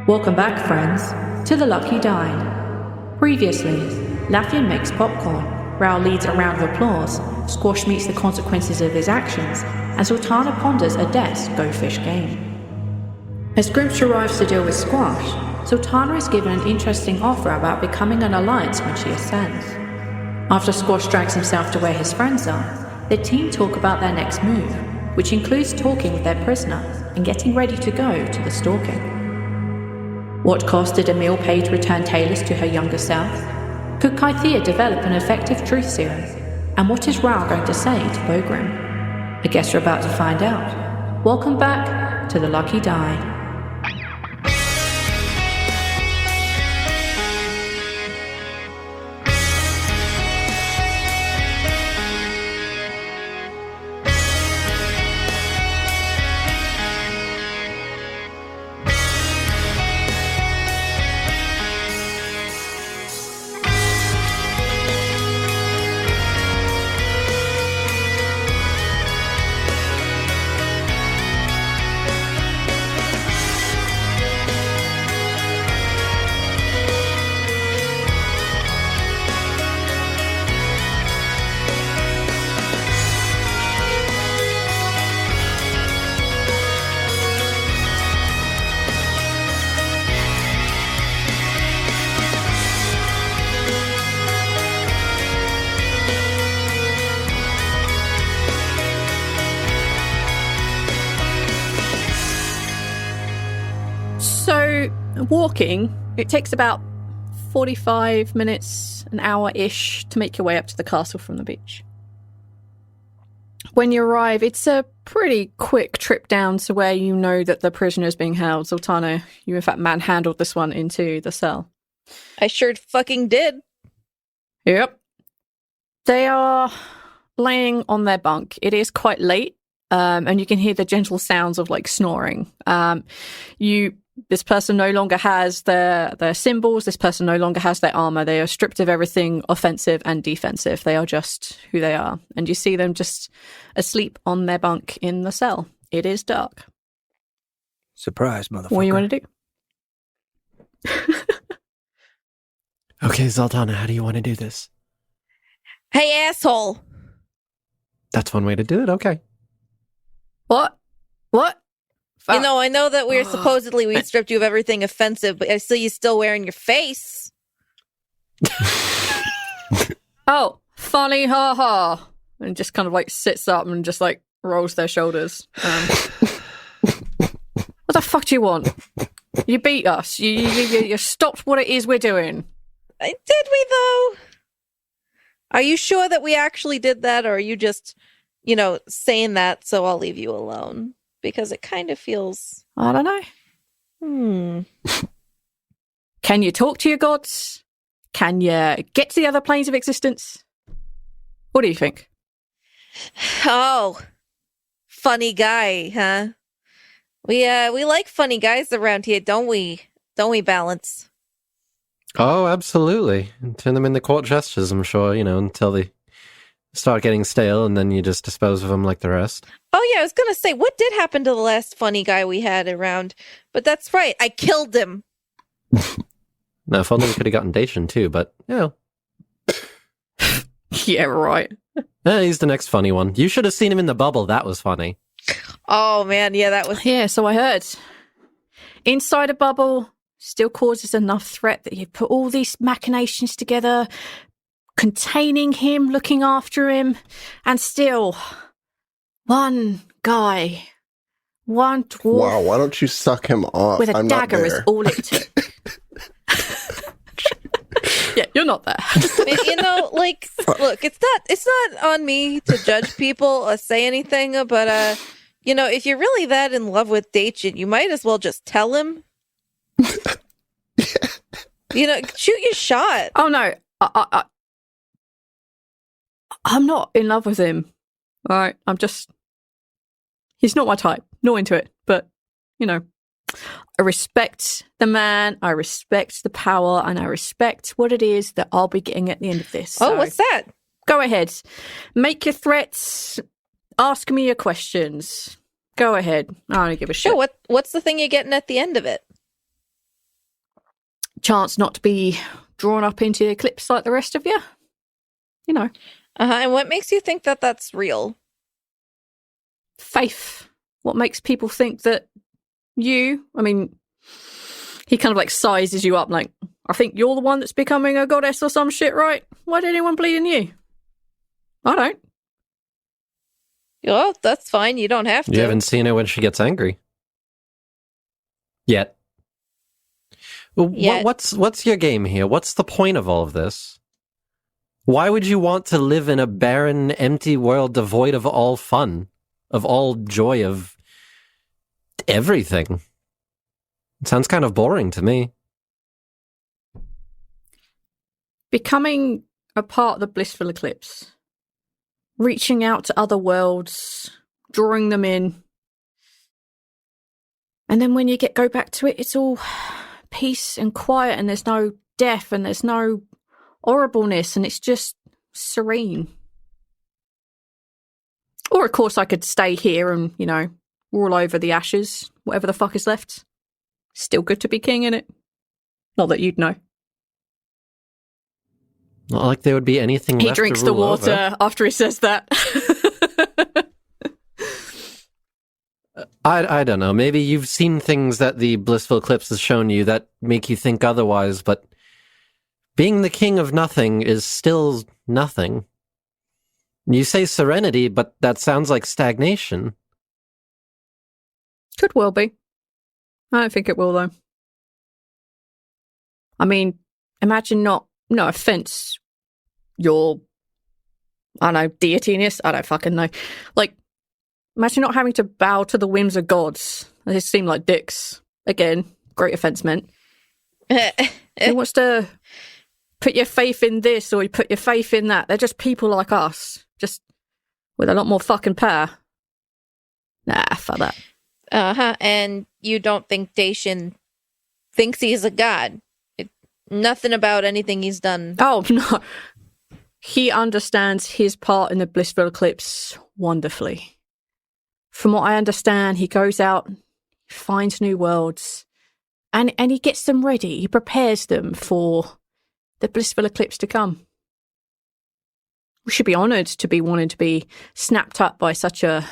Welcome back, friends, to The Lucky Dine. Previously, Laffian makes popcorn, Rhal leads a round of applause, Squash meets the consequences of his actions, and Zaltanna ponders a go fish game. As Grimsh arrives to deal with Squash, Zaltanna is given an interesting offer about becoming an alliance when she ascends. After Squash drags himself to where his friends are, the team talk about their next move, which includes talking with their prisoner and getting ready to go to the stalking. What cost did Emil pay to return Talus to her younger self? Could Kythea develop an effective truth serum? And what is Rhal going to say to Bogrim? I guess you're about to find out. Welcome back to The Lucky Die. Walking, it takes about 45 minutes, an hour-ish to make your way up to the castle from the beach. When you arrive, it's a pretty quick trip down to where you know that the prisoner is being held. Zaltanna, you in fact manhandled this one into the cell. I sure fucking did. Yep. They are laying on their bunk. It is quite late, and you can hear the gentle sounds of like snoring. This person no longer has their symbols. This person no longer has their armor. They are stripped of everything offensive and defensive. They are just who they are. And you see them just asleep on their bunk in the cell. It is dark. Surprise, motherfucker. What do you want to do? Okay, Zaltanna, how do you want to do this? Hey, asshole. That's one way to do it, okay. What? You know, I know that we stripped you of everything offensive, but I see you still wearing your face. Oh, funny, ha ha. And just kind of like sits up and just like rolls their shoulders. What the fuck do you want? You beat us. You stopped what it is we're doing. Did we, though? Are you sure that we actually did that, or are you just, saying that so I'll leave you alone? Because it kind of feels... I don't know. Can you talk to your gods? Can you get to the other planes of existence? What do you think? Oh, funny guy, huh? We like funny guys around here, don't we? Don't we, Balance? Oh, absolutely. And turn them into court gestures, I'm sure, until they start getting stale, and then you just dispose of them like the rest. Oh, yeah, I was going to say, what did happen to the last funny guy we had around? But that's right, I killed him. Now, if only we could have gotten Daechin, too, but, Yeah, right. He's the next funny one. You should have seen him in the bubble. That was funny. Oh, man, yeah, that was... Yeah, so I heard. Inside a bubble still causes enough threat that you put all these machinations together, containing him, looking after him, and still... one guy, one dwarf. Wow, why don't you suck him off? With a dagger is all it took. Yeah, you're not there. Look, it's not on me to judge people or say anything, but if you're really that in love with Daechin, you might as well just tell him. Shoot your shot. Oh no, I'm not in love with him. All right, he's not my type. Not into it, but, I respect the man, I respect the power, and I respect what it is that I'll be getting at the end of this. Oh, what's that? Go ahead. Make your threats. Ask me your questions. Go ahead. I don't give a shit. Sure, what's the thing you're getting at the end of it? chance not to be drawn up into the eclipse like the rest of you. You know. And what makes you think that that's real? Faith. What makes people think that you, I mean, he kind of like sizes you up like, I think you're the one that's becoming a goddess or some shit, right? Why did anyone believe in you? I don't. Well, that's fine. You don't have to. You haven't seen her when she gets angry. Yet. Well, Yet. What's your game here? What's the point of all of this? Why would you want to live in a barren, empty world devoid of all fun, of all joy, of everything? It sounds kind of boring to me. Becoming a part of the blissful eclipse. Reaching out to other worlds, drawing them in. And then when you go back to it, it's all peace and quiet, and there's no death, and there's no horribleness, and it's just serene. Or, of course, I could stay here and, you know, rule over the ashes, whatever the fuck is left. Still good to be king, innit? Not that you'd know. Not like there would be anything He left to drinks the rule water over. after he says that. I don't know. Maybe you've seen things that the blissful eclipse has shown you that make you think otherwise, but being the king of nothing is still nothing. You say serenity, but that sounds like stagnation. Could well be. I don't think it will, though. I mean, imagine no offense, your, I don't know, deitiness? I don't fucking know. Like, imagine not having to bow to the whims of gods. They seem like dicks. Again, great offense meant. Who wants to put your faith in this or you put your faith in that? They're just people like us, just with a lot more fucking power. Nah, fuck that. And you don't think Daechin thinks he's a god? Nothing about anything he's done. Oh, no. He understands his part in the blissful eclipse wonderfully. From what I understand, he goes out, finds new worlds, and he gets them ready. He prepares them for the blissful eclipse to come. We should be honoured to be wanting to be snapped up by such an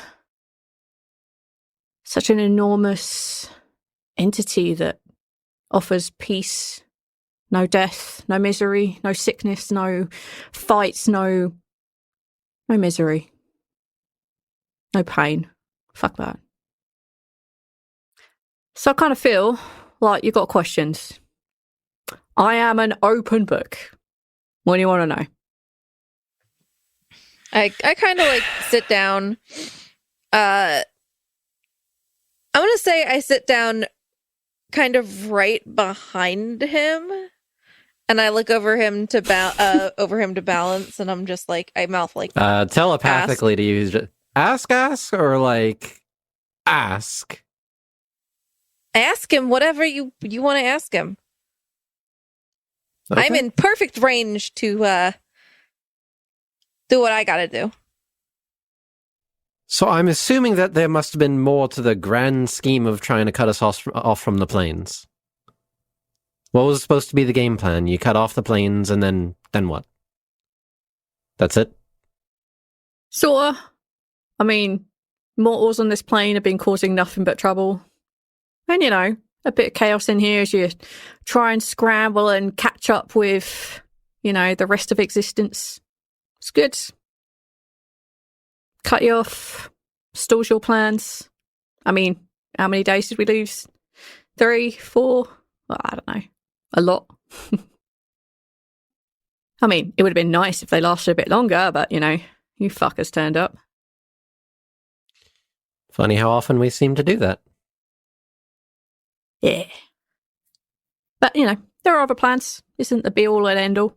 enormous entity that offers peace, no death, no misery, no sickness, no fights, no misery, no pain. Fuck that. So I kind of feel like you've got questions. I am an open book. What do you want to know? I kind of like sit down. I'm going to say I sit down kind of right behind him. And I look over him to balance, and I'm just like, I mouth like Telepathically to use ask, or like ask. Ask him whatever you want to ask him. Okay. I'm in perfect range to do what I got to do. So I'm assuming that there must have been more to the grand scheme of trying to cut us off from the plains. What was supposed to be the game plan? You cut off the plains, and then what? That's it? Sorta. I mean, mortals on this plane have been causing nothing but trouble. And, you know, a bit of chaos in here as you try and scramble and catch up with, you know, the rest of existence. It's good. Cut you off. Stalls your plans. I mean, how many days did we lose? 3, 4? Well, I don't know. A lot. I mean, it would have been nice if they lasted a bit longer, but, you know, you fuckers turned up. Funny how often we seem to do that. Yeah. But, you know, there are other plans. Isn't the be-all and end-all.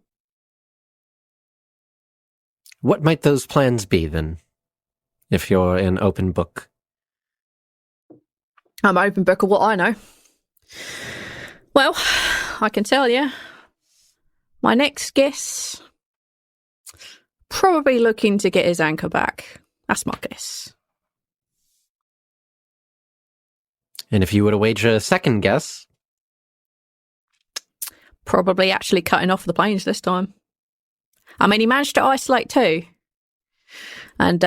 What might those plans be, then, if you're an open book? I'm an open book of what I know. Well, I can tell you, my next guess, probably looking to get his anchor back. That's my guess. And if you were to wager a second guess? probably actually cutting off the planes this time. I mean, he managed to isolate too. And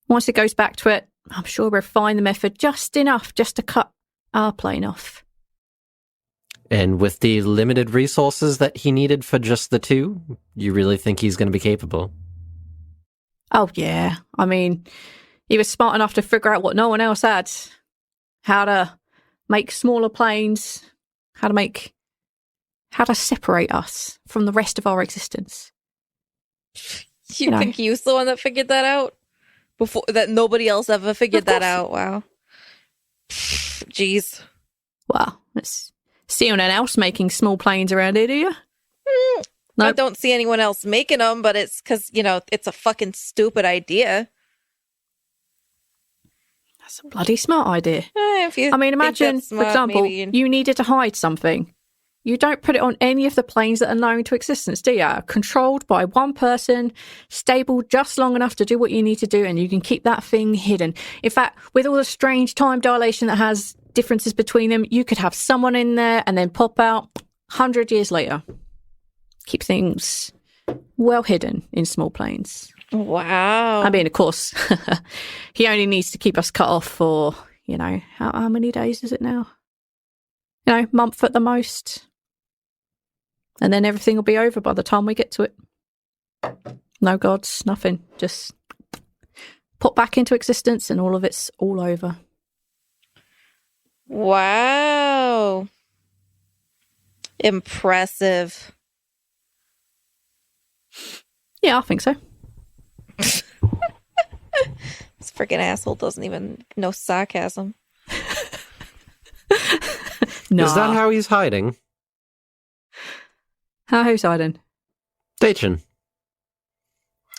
once it goes back to it, I'm sure we'll find the method just enough just to cut our plane off. And with the limited resources that he needed for just the two, you really think he's going to be capable? Oh, yeah. I mean, he was smart enough to figure out what no one else had. How to make smaller planes, how to separate us from the rest of our existence. You think he was the one that figured that out? Before that nobody else ever figured that out. Wow. Jeez. Well, let's see anyone else making small planes around here, do you? I don't see anyone else making them, but it's because, it's a fucking stupid idea. That's a bloody smart idea. Imagine, smart, for example, maybe. you needed to hide something. You don't put it on any of the planes that are known to existence, do you? Controlled by one person, stable just long enough to do what you need to do, and you can keep that thing hidden. In fact, with all the strange time dilation that has differences between them, you could have someone in there and then pop out 100 years later. Keep things well hidden in small planes. Wow. I mean, of course, he only needs to keep us cut off for, how many days is it now? Month at the most. And then everything will be over by the time we get to it. No gods, nothing. Just pop back into existence and all of it's all over. Wow. Impressive. Yeah, I think so. This freaking asshole doesn't even know sarcasm. No. Is that how he's hiding? Who's hiding? Daechin.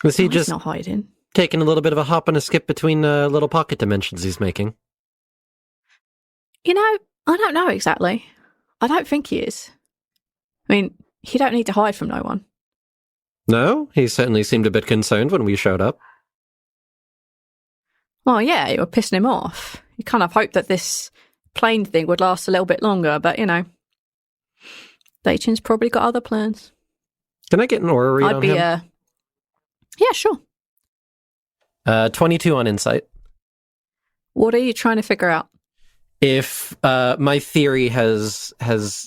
Was he He's just not hiding? taking a little bit of a hop and a skip between little pocket dimensions he's making? I don't know exactly. I don't think he is. I mean, he don't need to hide from no one. No? He certainly seemed a bit concerned when we showed up. Well, yeah, you were pissing him off. You kind of hoped that this plane thing would last a little bit longer, but, Daechin's probably got other plans. Can I get an aura read on him? Yeah, sure. 22 on insight. What are you trying to figure out? If my theory has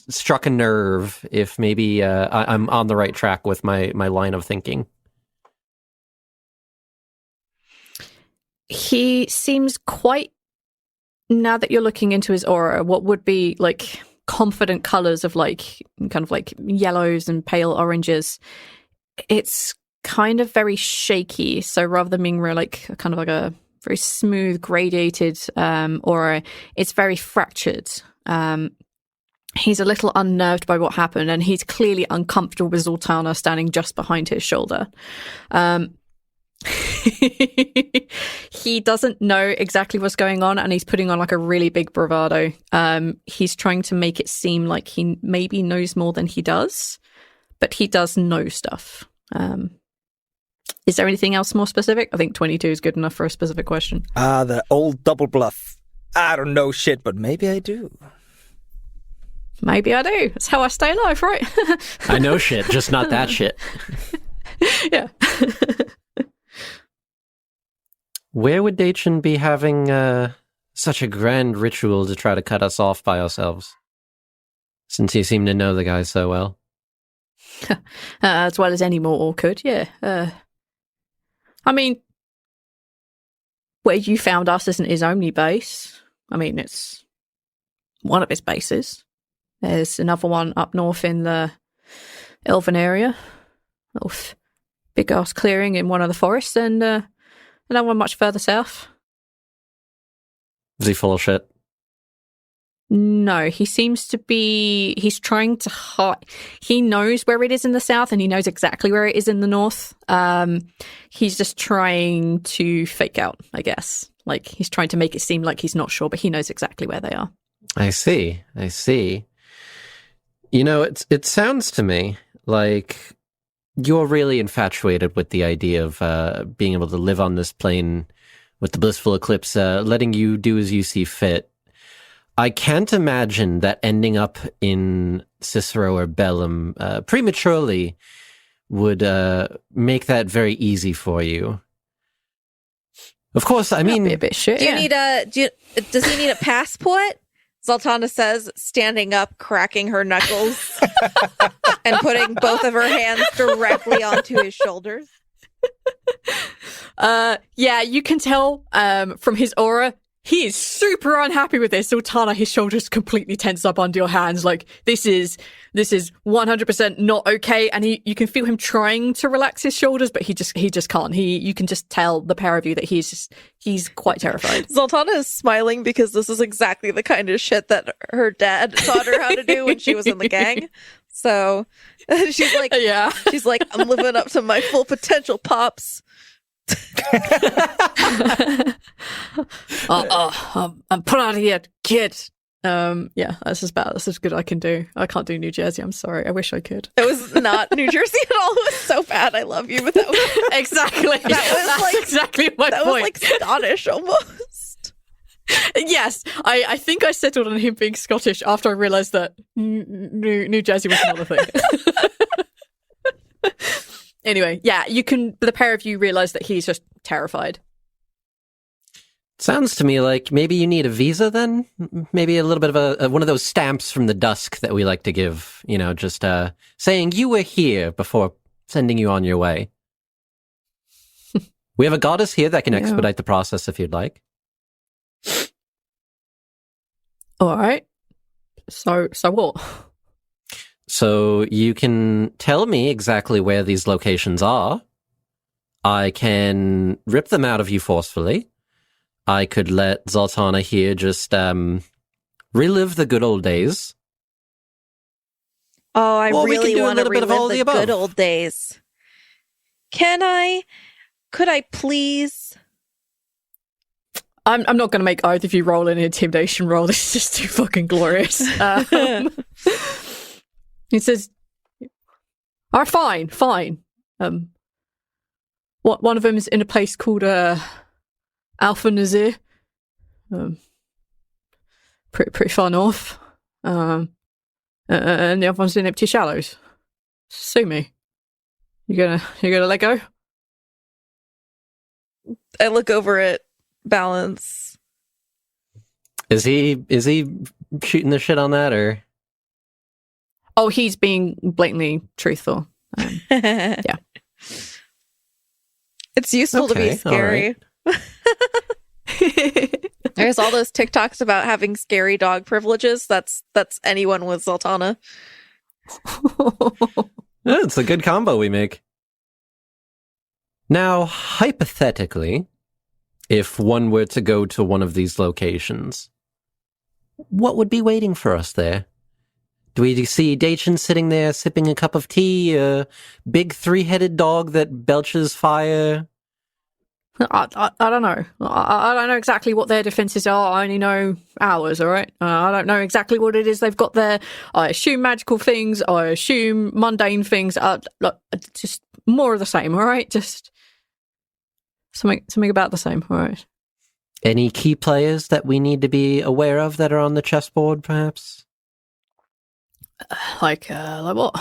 struck a nerve, if maybe I'm on the right track with my line of thinking. He seems quite, now that you're looking into his aura, what would be like confident colors of kind of like yellows and pale oranges. It's kind of very shaky. So rather than being real, kind of like a very smooth, gradated aura, it's very fractured. He's a little unnerved by what happened, and he's clearly uncomfortable with Zaltanna standing just behind his shoulder. He doesn't know exactly what's going on, and he's putting on a really big bravado. He's trying to make it seem like he maybe knows more than he does, but he does know stuff. Is there anything else more specific? I think 22 is good enough for a specific question. The old double bluff. I don't know shit, but maybe I do. Maybe I do. That's how I stay alive, right? I know shit, just not that shit. Yeah. Where would Daechin be having such a grand ritual to try to cut us off by ourselves? Since he seemed to know the guy so well. As well as any mortal could, yeah. I mean, where you found us isn't his only base. I mean, it's one of his bases. There's another one up north in the Elven area. Big-ass clearing in one of the forests, and another one much further south. Is he full of shit? No, he seems to be... He's trying to hide... He knows where it is in the south, and he knows exactly where it is in the north. He's just trying to fake out, I guess. He's trying to make it seem like he's not sure, but he knows exactly where they are. I see. It sounds to me like you're really infatuated with the idea of being able to live on this plane with the blissful eclipse, letting you do as you see fit. I can't imagine that ending up in Cicero or Bellum prematurely would make that very easy for you. Of course, I mean, be a bit shit. Do you need does he need a passport? Zaltanna says, standing up, cracking her knuckles, and putting both of her hands directly onto his shoulders. Yeah, you can tell from his aura, he is super unhappy with this. Zaltanna, his shoulders completely tense up under your hands. Like, this is 100% not okay. And you can feel him trying to relax his shoulders, but he just can't. You can just tell, the pair of you, that he's quite terrified. Zaltanna is smiling because this is exactly the kind of shit that her dad taught her how to do when she was in the gang. So she's like, Yeah. she's like, I'm living up to my full potential, pops. I'm put out of here, kid. Yeah, that's as good as I can do. I can't do New Jersey. I'm sorry. I wish I could. It was not New Jersey at all. It was so bad. I love you, but that was Exactly. That's exactly my that point. was like Scottish almost. Yes, I think I settled on him being Scottish after I realised that New Jersey was not a thing. Anyway, yeah, the pair of you realise that he's just terrified. sounds to me like maybe you need a visa then? Maybe a little bit of one of those stamps from the dusk that we like to give, just saying you were here before sending you on your way. We have a goddess here that can expedite the process if you'd like. All right. So what? So you can tell me exactly where these locations are. I can rip them out of you forcefully. I could let Zaltanna here just relive the good old days. Oh, I Or we can really do a want to little bit of relive all the the above. good old days. Could I please? I'm not going to make either of you roll an intimidation roll. This is just too fucking glorious. He says, "All right, fine. One of them is in a place called Alpha Nazir. Pretty far north. And the other one's in Empty Shallows. Sue me. You gonna let go?" I look over at Balance. Is he shooting the shit on that, or? Oh, he's being blatantly truthful. Yeah. It's useful to be Okay, scary. There's all those TikToks about having scary dog privileges. That's anyone with Zaltanna. Yeah, it's a good combo we make. Now, hypothetically, if one were to go to one of these locations, what would be waiting for us there? Do we see Daechin sitting there sipping a cup of tea, a big three-headed dog that belches fire? I don't know. I don't know exactly what their defenses are. I only know ours, all right? I don't know exactly what it is they've got there. I assume magical things. I assume mundane things. Look, just more of the same, all right? Just something about the same, all right? Any key players that we need to be aware of that are on the chessboard, perhaps? Like what?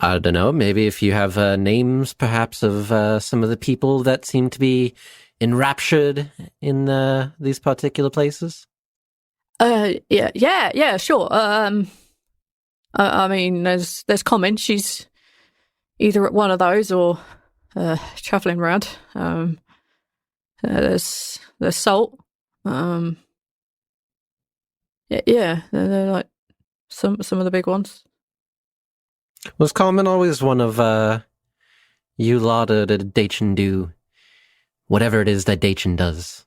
I don't know. Maybe if you have names, perhaps, of some of the people that seem to be enraptured in these particular places. Yeah, sure. I mean, there's Common. She's either at one of those or traveling around. There's Salt. Yeah, they're like some of the big ones. Was Common always one of you lot that Daechin do whatever it is that Daechin does?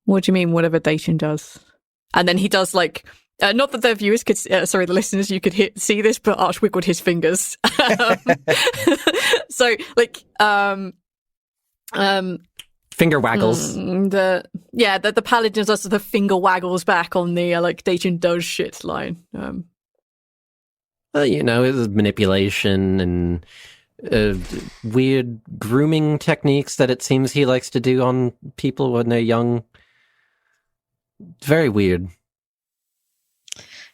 What do you mean, whatever Daechin does? And then he does like, not that the viewers could, the listeners, you could see this, but Arch wiggled his fingers. So like, Finger waggles. The paladin does the finger waggles back on the like Daechin does shit line. It was manipulation and weird grooming techniques that it seems he likes to do on people when they're young. Very weird.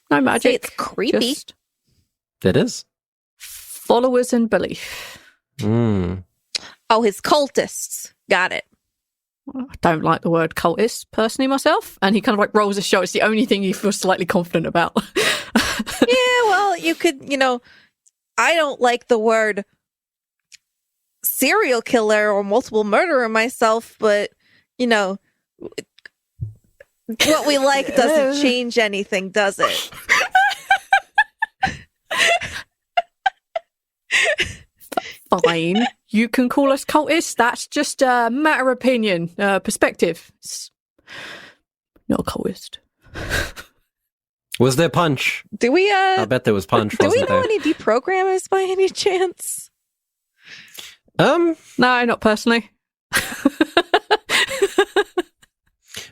No Say magic. it's creepy. Just It is. followers and belief. Mm. Oh, his cultists. Got it. I don't like the word cultist personally myself. And he kind of like rolls his shoulders. It's the only thing you feel slightly confident about. Yeah, well, you could, I don't like the word serial killer or multiple murderer myself, but, what we like doesn't change anything, does it? Fine. You can call us cultists. That's just a matter of opinion, perspective. It's not a cultist. Was there punch? Do we, I bet there was punch, do we wasn't know there? any deprogrammers by any chance? No, not personally.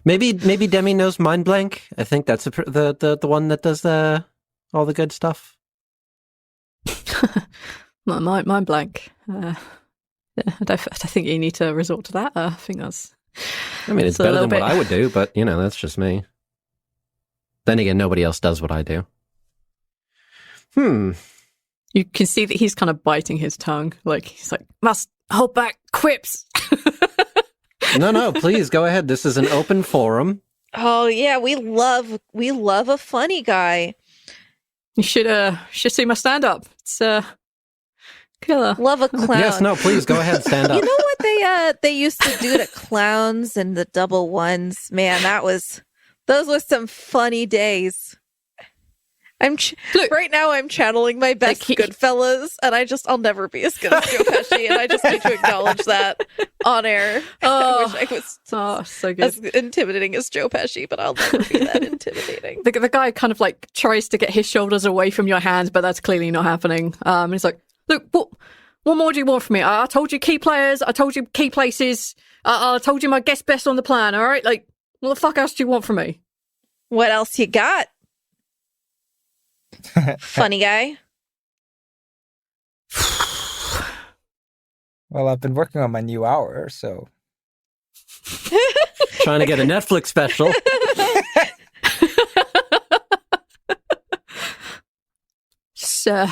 Maybe Demi knows Mind Blank. I think that's the one that does all the good stuff. Mind blank. Yeah, I don't think you need to resort to that. I think that's. I mean, it's a better little than what bit- I would do, but that's just me. Then again, nobody else does what I do. You can see that he's kind of biting his tongue. Like, he's like, must hold back quips. No, please go ahead. This is an open forum. Oh yeah, we love a funny guy. You should see my stand up. It's killer. Love a clown. Yes, no, please go ahead. Stand up. You know what they used to do to clowns and the double ones? Man, those were some funny days. Look, Right now I'm channeling my best Goodfellas, and I'll never be as good as Joe Pesci, and I just need to acknowledge that on air. I wish I was so good. as intimidating as Joe Pesci, but I'll never be that intimidating. The guy kind of like tries to get his shoulders away from your hands, but that's clearly not happening. And he's like, look, what more do you want from me? I told you key players. I told you key places. I told you my guest best on the plan, all right? Like, what the fuck else do you want from me? What else you got? Funny guy. Well, I've been working on my new hour, so Trying to get a Netflix special. So,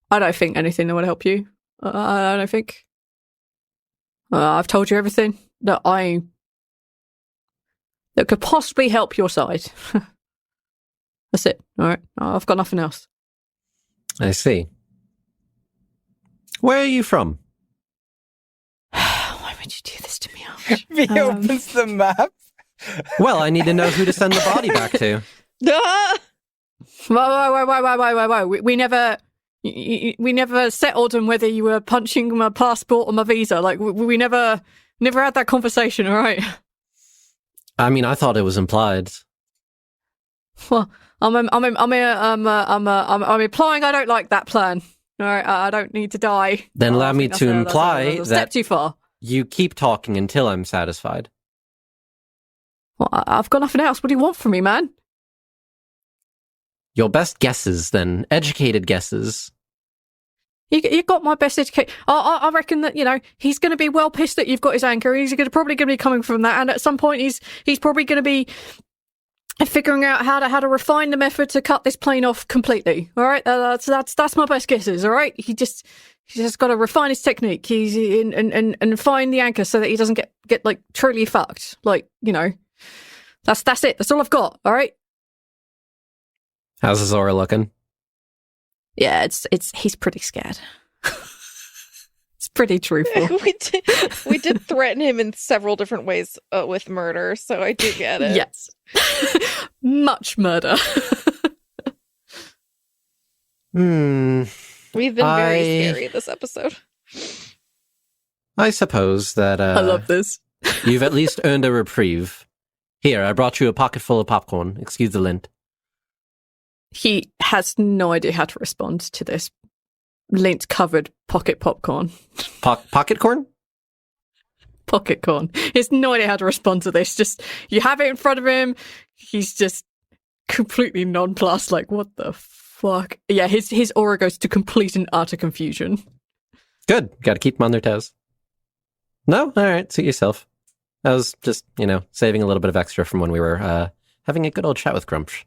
I don't think anything that would help you. I don't think. I've told you everything that could possibly help your side. That's it. All right. I've got nothing else. I see. Where are you from? Why would you do this to me, Arch? he opens the map. Well, I need to know who to send the body back to. Ah! Why? We never settled on whether you were punching my passport or my visa. Like we never had that conversation. All right. I mean, I thought it was implied. Well, I'm implying I don't like that plan. All right, I don't need to die. Then allow I me think to that's imply a step that too far. you keep talking until I'm satisfied. Well, I've got nothing else. What do you want from me, man? Your best guesses, then. Educated guesses. You got my best education. I reckon that he's going to be well pissed that you've got his anchor. He's probably going to be coming from that, and at some point he's probably going to be figuring out how to refine the method to cut this plane off completely. All right, that's my best guesses. All right, he's just got to refine his technique. He's and find the anchor so that he doesn't get like truly fucked. Like that's it. That's all I've got. All right. How's Azora looking? Yeah, he's pretty scared. It's pretty truthful. we did threaten him in several different ways with murder, so I do get it. Yes. Much murder. We've been very scary this episode. I suppose that I love this. you've at least earned a reprieve. Here, I brought you a pocket full of popcorn. Excuse the lint. He has no idea how to respond to this lint-covered pocket popcorn. Pocket corn? Pocket corn. He has no idea how to respond to this. Just, you have it in front of him. He's just completely nonplussed. Like, what the fuck? Yeah, his aura goes to complete and utter confusion. Good. Got to keep them on their toes. No? All right. Suit yourself. I was just, saving a little bit of extra from when we were having a good old chat with Grumsh.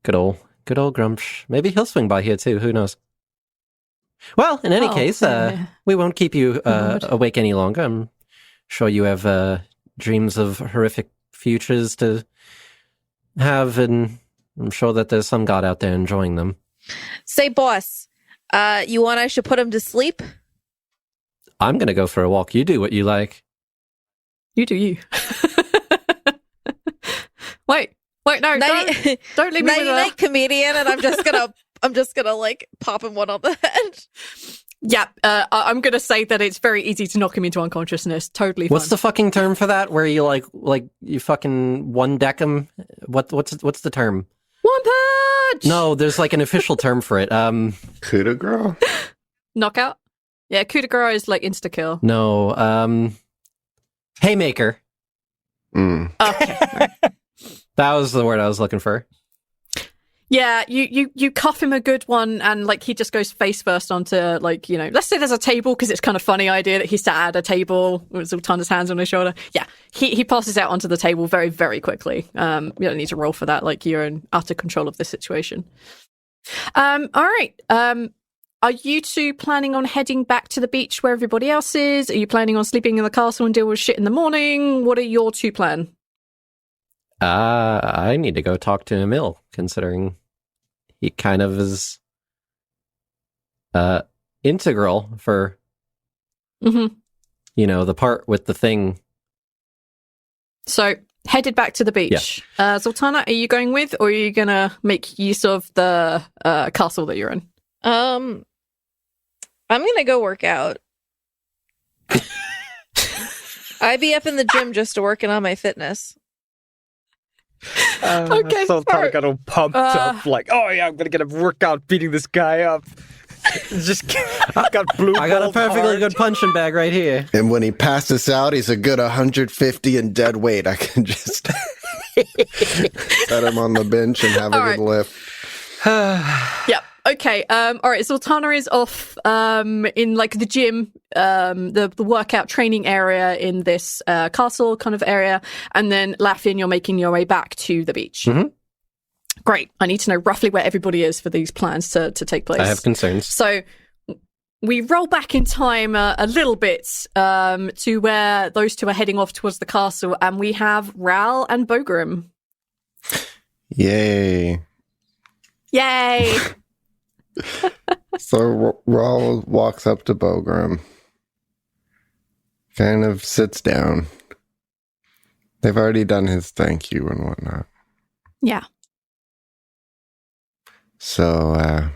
Good old Grumsh. Maybe he'll swing by here too. Who knows? Well, in any case, we won't keep you awake any longer. I'm sure you have dreams of horrific futures to have, and I'm sure that there's some god out there enjoying them. Say, boss, you want I should put him to sleep? I'm going to go for a walk. You do what you like. You do you. Wait, no, don't leave me with night comedian, and I'm just gonna like pop him one on the head. Yeah, I'm gonna say that it's very easy to knock him into unconsciousness. Totally fine. What's the fucking term for that? Where you like you fucking one deck him? What's the term? One punch. No, there's like an official term for it. Coup de grace? Knockout. Yeah, coup de grace is like insta kill. No, haymaker. Okay. That was the word I was looking for. Yeah, you cuff him a good one, and like he just goes face first onto let's say there's a table, because it's kind of funny idea that he's sat at a table with Zaltanna's hands on his shoulder. Yeah, he passes out onto the table very, very quickly. You don't need to roll for that. Like, you're in utter control of the situation. All right. Are you two planning on heading back to the beach where everybody else is? Are you planning on sleeping in the castle and deal with shit in the morning? What are your two plans? I need to go talk to Emil, considering he kind of is integral for, the part with the thing. So, headed back to the beach. Yeah. Zaltanna, are you going with, or are you going to make use of the castle that you're in? I'm going to go work out. I'd be up in the gym just working on my fitness. Okay, so I got all pumped up, like, oh yeah, I'm gonna get a workout beating this guy up. I got a perfectly good punching bag right here. And when he passes out, he's a good 150 in dead weight. I can just set him on the bench and have a good lift. Yep. Okay. All right. Zaltanna is off in like the gym, the workout training area in this castle kind of area, and then Laffian, you're making your way back to the beach. Mm-hmm. Great. I need to know roughly where everybody is for these plans to take place. I have concerns. So we roll back in time a little bit to where those two are heading off towards the castle, and we have Rhal and Bogrim. Yay. So Rhal walks up to Bogrim, kind of sits down. They've already done his thank you and whatnot. Yeah. So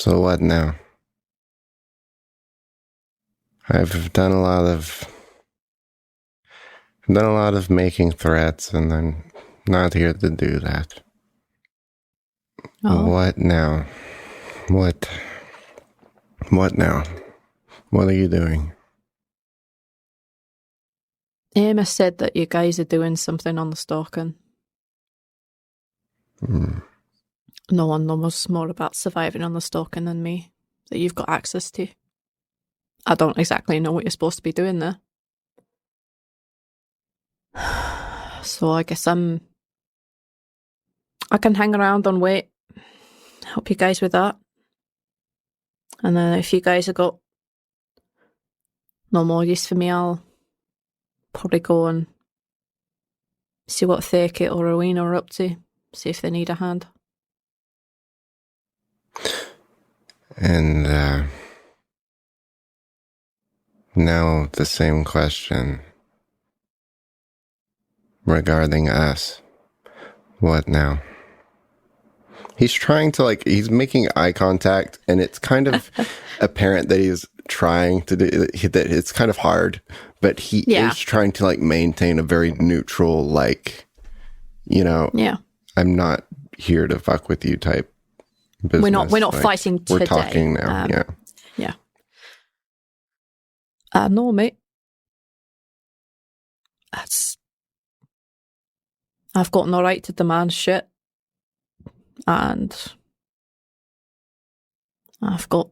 what now? I've done a lot of making threats, and I'm not here to do that. Oh. What now? What now? What are you doing? Emma said that you guys are doing something on the Stalking. No one knows more about surviving on the Stalking than me, that you've got access to. I don't exactly know what you're supposed to be doing there. So I guess I can hang around and wait. Help you guys with that. And then if you guys have got no more use for me, I'll probably go and see what Thakit or Rowena are up to. See if they need a hand. And now the same question regarding us. What now? He's trying to he's making eye contact, and it's kind of apparent that he's trying to do that. It's kind of hard, but he is trying to maintain a very neutral, I'm not here to fuck with you type business. We're not fighting today. We're talking now. Yeah. No, mate. I've got no right to demand shit. And I've got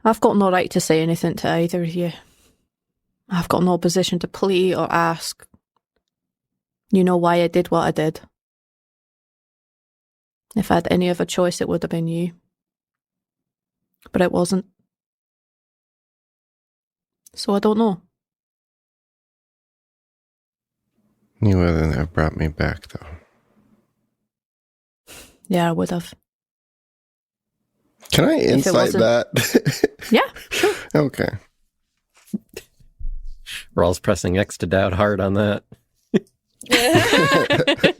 I've got no right to say anything to either of you. I've got no position to plead or ask. You know why I did what I did. If I had any other choice, it would have been you. But it wasn't. So I don't know. You wouldn't have brought me back, though. Yeah, I would have. Can I insight that? Yeah, sure. Okay. Rhal's pressing X to doubt hard on that.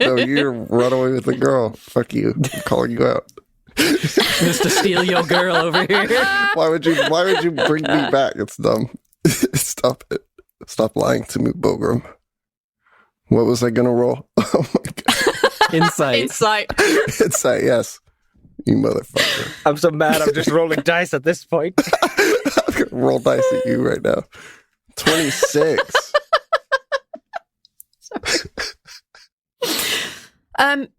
No, you run away with the girl. Fuck you. I'm calling you out. Mr. Steal Your Girl over here. Why would you bring me back? It's dumb. Stop it. Stop lying to me, Bogram. What was I gonna roll? Oh my god. Insight. Insight, yes. You motherfucker. I'm so mad I'm just rolling dice at this point. I'm gonna roll dice at you right now. 26.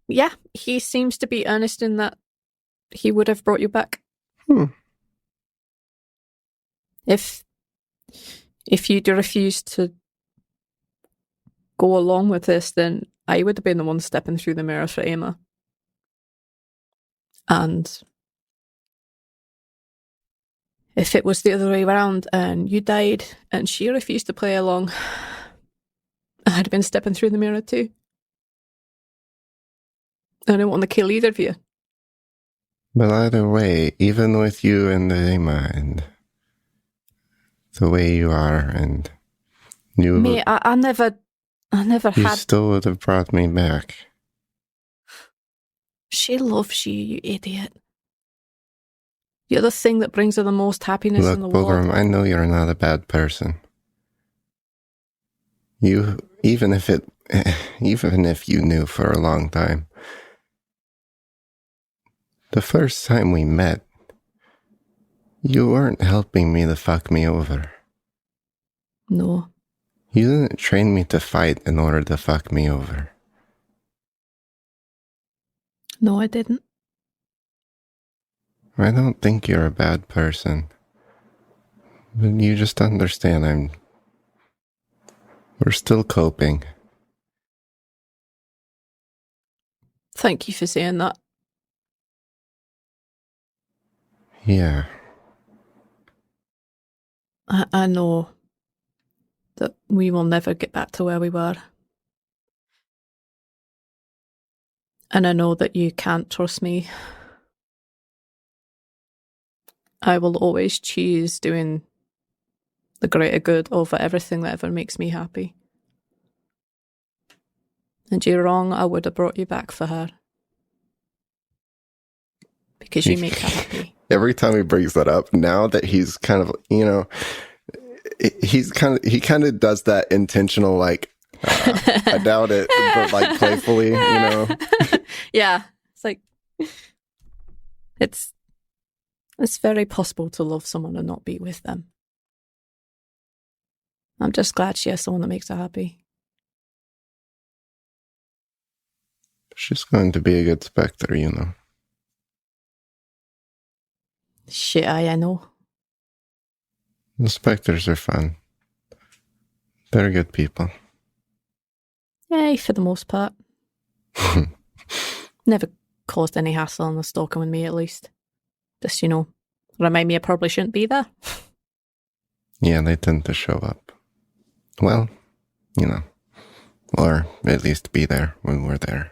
Yeah, he seems to be earnest in that he would have brought you back. If you'd refused to go along with this, then I would have been the one stepping through the mirror for Emma. And if it was the other way around and you died and she refused to play along, I'd have been stepping through the mirror too. I don't want to kill either of you. But either way, even with you and Emma and the way you are and you... Me, I never you had... still would have brought me back. She loves you, you idiot. You're the thing that brings her the most happiness Look, in the Bogram, world. I know you're not a bad person. You, even if you knew for a long time, the first time we met, you weren't helping me to fuck me over. No. You didn't train me to fight in order to fuck me over. No, I didn't. I don't think you're a bad person. But you just understand we're still coping. Thank you for saying that. Yeah. I know that we will never get back to where we were. And I know that you can't trust me. I will always choose doing the greater good over everything that ever makes me happy. And you're wrong, I would have brought you back for her. Because you make her happy. Every time he brings that up, now that he's kind of, he kind of does that intentional, like, I doubt it, but like playfully, Yeah. It's like, it's very possible to love someone and not be with them. I'm just glad she has someone that makes her happy. She's going to be a good Spectre, Shit, I know. The Spectres are fun. They're good people. Yay, for the most part. Never caused any hassle on the stalking with me, at least. Just, remind me I probably shouldn't be there. Yeah, they tend to show up. Well, or at least be there when we're there.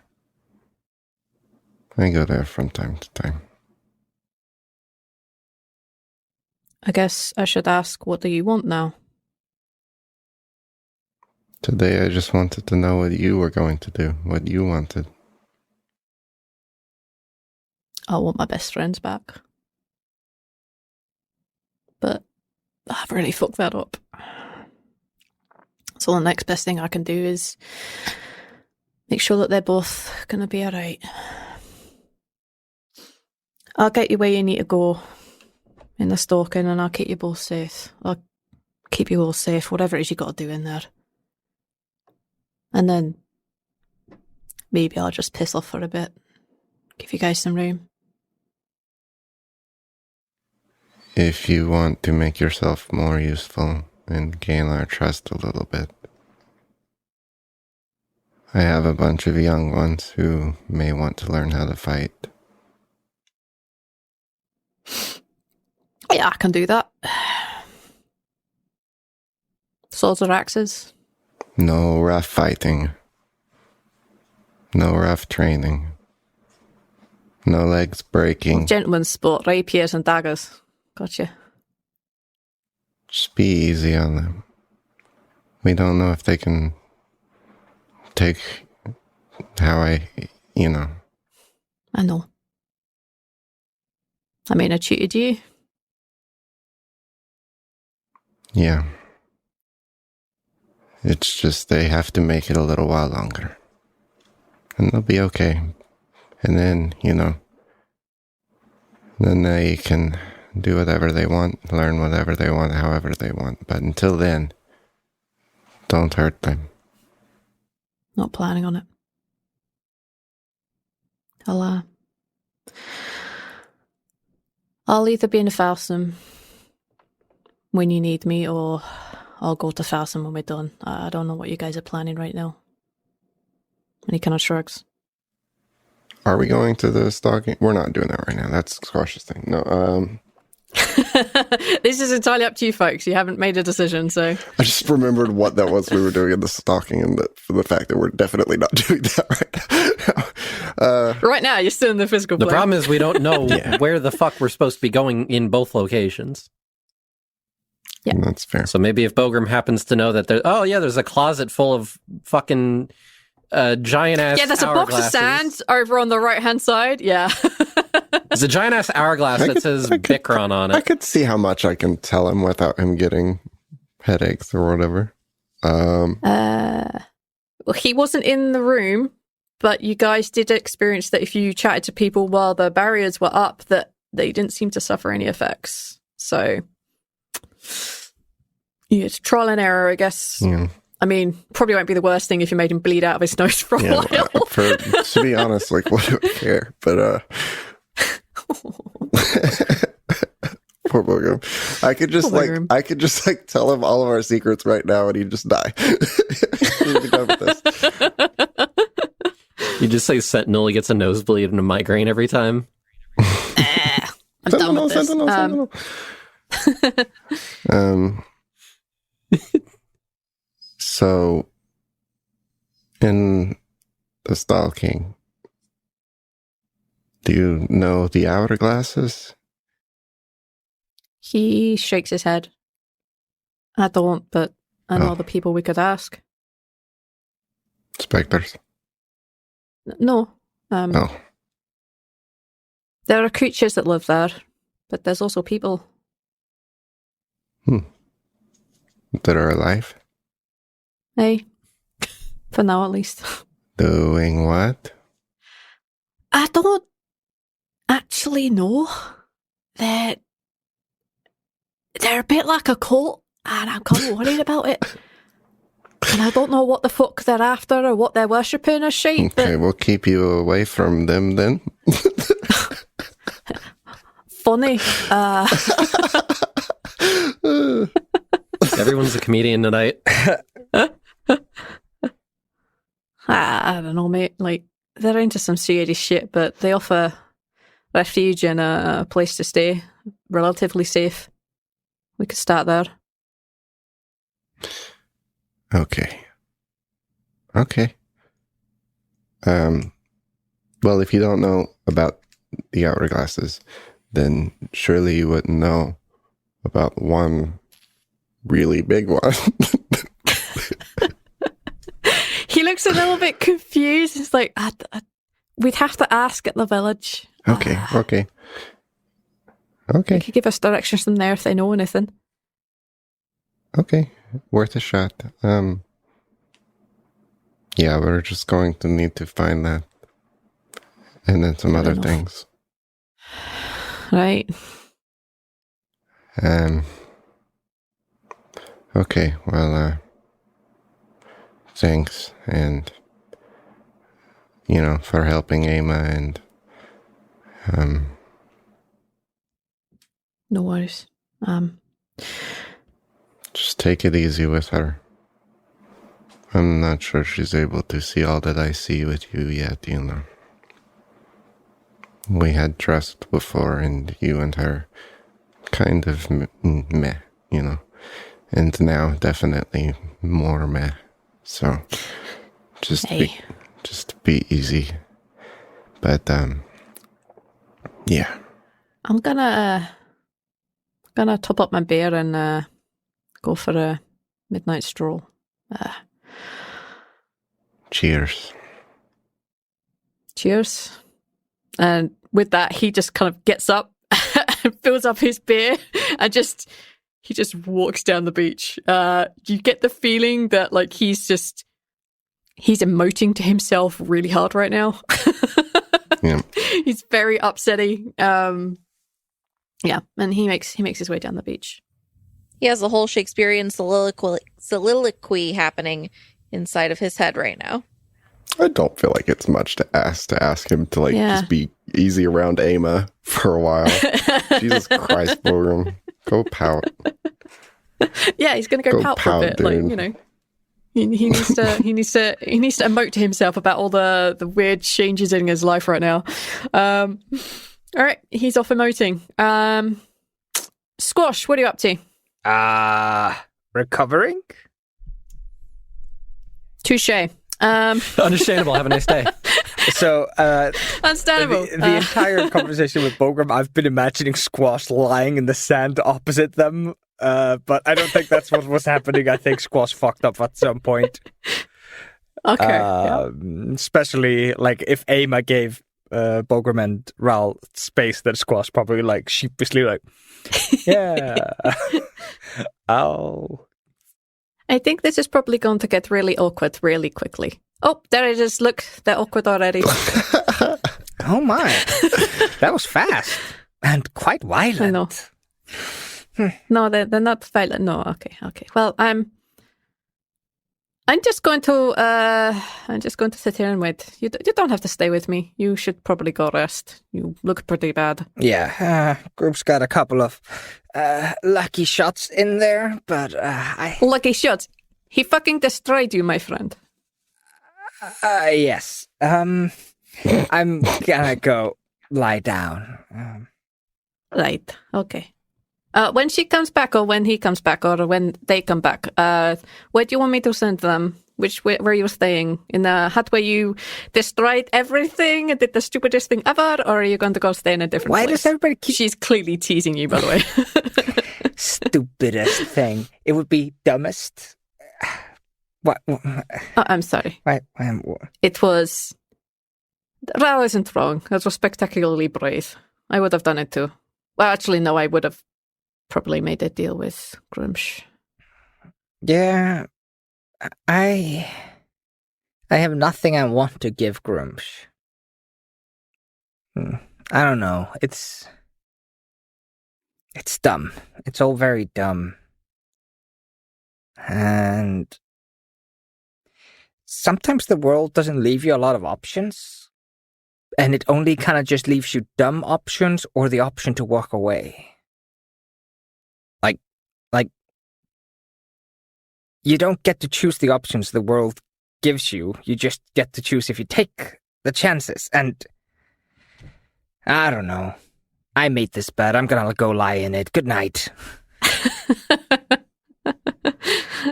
I go there from time to time. I guess I should ask, what do you want now? Today I just wanted to know what you were going to do, what you wanted. I want my best friends back. But I've really fucked that up. So the next best thing I can do is make sure that they're both going to be alright. I'll get you where you need to go in the stalking and I'll keep you both safe. I'll keep you all safe, whatever it is you got to do in there. And then maybe I'll just piss off for a bit. Give you guys some room. if you want to make yourself more useful and gain our trust a little bit. I have a bunch of young ones who may want to learn how to fight. Yeah, I can do that. Swords or axes? No rough fighting. No rough training. No legs breaking. Gentlemen's sport, rapiers and daggers. Gotcha. Just be easy on them. We don't know if they can take how I. I know. I mean, I cheated you. Yeah. It's just they have to make it a little while longer. And they'll be okay. And then, then they can do whatever they want, learn whatever they want, however they want. But until then, don't hurt them. Not planning on it. I'll either be in the Falsum when you need me, or I'll go to Falsum when we're done. I don't know what you guys are planning right now. And he kind of shrugs. Are we going to the stalking? We're not doing that right now. That's Squash's thing. No, This is entirely up to you folks. You haven't made a decision, so... I just remembered what that was we were doing in the stalking, and for the fact that we're definitely not doing that right now. Right now, you're still in the physical The plane. problem is we don't know where the fuck we're supposed to be going in both locations. Yeah. That's fair. So maybe if Bogram happens to know that there's a closet full of fucking giant ass. Yeah, there's a box of sand over on the right hand side. Yeah. There's a giant ass hourglass that says Bikron on I it. could see how much I can tell him without him getting headaches or whatever. Well, he wasn't in the room, but you guys did experience that if you chatted to people while the barriers were up, that they didn't seem to suffer any effects. So, yeah, it's trial and error, I guess. Yeah. I mean, probably won't be the worst thing if you made him bleed out of his nose for a while. To be honest, like, what do I care? But, poor Bogram. I could just tell him all of our secrets right now and he'd just die. We'd be done with this. You just say Sentinel, he gets a nosebleed and a migraine every time. I'm done with this. Sentinel. So, in the stalking, do you know the hourglasses? He shakes his head. I don't, but I know the people we could ask. Spectres? No. No. There are creatures that live there, but there's also people. That are alive? Hey. For now, at least. Doing what? I don't actually know. They're a bit like a cult, and I'm kind of worried about it. And I don't know what the fuck they're after or what they're worshipping or shit. Okay, we'll keep you away from them then. Funny. Everyone's a comedian tonight. I don't know, mate. Like, they're into some serious shit, but they offer refuge and a place to stay. Relatively safe. We could start there. Okay. Well, if you don't know about the hourglasses, then surely you wouldn't know about one really big one. He looks a little bit confused. It's like, we'd have to ask at the village. Okay. They could give us directions from there if they know anything. Okay. Worth a shot. Yeah, we're just going to need to find that. And then some other things. Right. Okay, well, thanks, and, for helping Ama, and, No worries. Just take it easy with her. I'm not sure she's able to see all that I see with you yet, you know. We had trust before, and you and her kind of meh, you know. And now definitely more meh. So just be easy. But yeah. I'm gonna top up my beer and go for a midnight stroll. Cheers. Cheers. And with that, he just kind of gets up and fills up his beer and he just walks down the beach. You get the feeling that like he's emoting to himself really hard right now. Yeah. He's very upsetty. Yeah, and he makes his way down the beach. He has a whole Shakespearean soliloquy happening inside of his head right now. I don't feel like it's much to ask him to just be easy around Ama for a while. Jesus Christ, Borum. Go pout. Yeah, he's gonna go pout for a bit. Dude. Like, you know. He needs to emote to himself about all the weird changes in his life right now. All right, he's off emoting. Squash, what are you up to? Recovering? Touche. Understandable. Have a nice day. So, Understandable. The entire conversation with Bogram, I've been imagining Squash lying in the sand opposite them. But I don't think that's what was happening. I think Squash fucked up at some point. Okay. Especially like if Ama gave Bogram and Rhal space, that Squash probably like sheepishly like, yeah. Oh. I think this is probably going to get really awkward really quickly. Oh, there it is. Look, they're awkward already. Oh my. That was fast. And quite violent. I know. No, they're not violent. No, okay. Well, I'm just going to sit here and wait. You don't have to stay with me. You should probably go rest. You look pretty bad. Yeah, group's got a couple of lucky shots in there, but Lucky shots. He fucking destroyed you, my friend. yes. I'm gonna go lie down. Right. Okay. When she comes back, or when he comes back, or when they come back, where do you want me to send them? Where you staying? In the hut where you destroyed everything and did the stupidest thing ever, or are you going to go stay in a different place? Why does everybody keep... She's clearly teasing you, by the way. Stupidest thing. It would be dumbest. What? I'm sorry. What? It was... Rhal isn't wrong. It was spectacularly brave. I would have done it too. Well, actually, no, I would have probably made a deal with Grumsh. Yeah, I have nothing I want to give Grumsh. I don't know. It's dumb. It's all very dumb. And sometimes the world doesn't leave you a lot of options. And it only kind of just leaves you dumb options or the option to walk away. Like, you don't get to choose the options the world gives you. You just get to choose if you take the chances. And I don't know. I made this bed. I'm gonna go lie in it. Good night.